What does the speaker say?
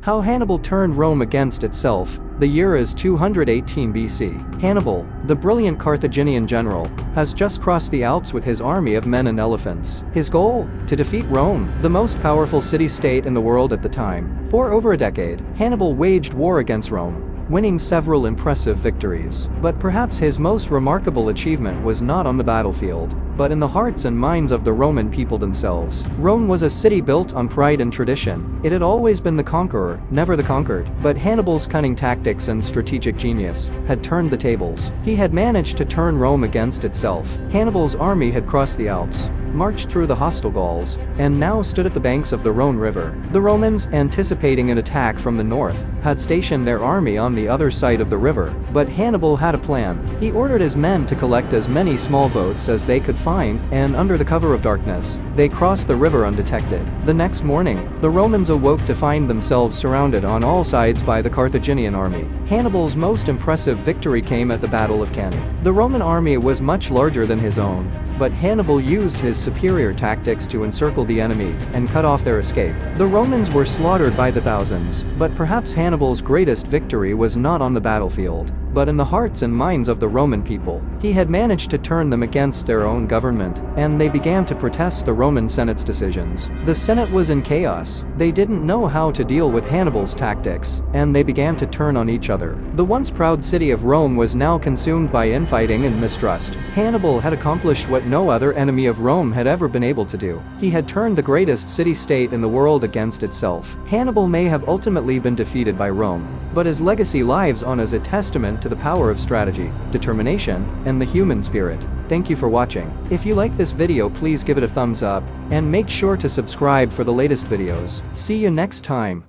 How Hannibal turned Rome against itself. The year is 218 BC. Hannibal, the brilliant Carthaginian general, has just crossed the Alps with his army of men and elephants. His goal? To defeat Rome, the most powerful city-state in the world at the time. For over a decade, Hannibal waged war against Rome, winning several impressive victories. But perhaps his most remarkable achievement was not on the battlefield, but in the hearts and minds of the Roman people themselves. Rome was a city built on pride and tradition. It had always been the conqueror, never the conquered. But Hannibal's cunning tactics and strategic genius had turned the tables. He had managed to turn Rome against itself. Hannibal's army had crossed the Alps, marched through the hostile Gauls, and now stood at the banks of the Rhone River. The Romans, anticipating an attack from the north, had stationed their army on the other side of the river. But Hannibal had a plan. He ordered his men to collect as many small boats as they could find, and under the cover of darkness, they crossed the river undetected. The next morning, the Romans awoke to find themselves surrounded on all sides by the Carthaginian army. Hannibal's most impressive victory came at the Battle of Cannae. The Roman army was much larger than his own, but Hannibal used his superior tactics to encircle the enemy and cut off their escape. The Romans were slaughtered by the thousands, but perhaps Hannibal's greatest victory was not on the battlefield, but in the hearts and minds of the Roman people. He had managed to turn them against their own government, and they began to protest the Roman Senate's decisions. The Senate was in chaos. They didn't know how to deal with Hannibal's tactics, and they began to turn on each other. The once proud city of Rome was now consumed by infighting and mistrust. Hannibal had accomplished what no other enemy of Rome had ever been able to do. He had turned the greatest city-state in the world against itself. Hannibal may have ultimately been defeated by Rome, but his legacy lives on as a testament to the power of strategy, determination, and the human spirit. Thank you for watching. If you like this video, please give it a thumbs up, and make sure to subscribe for the latest videos. See you next time.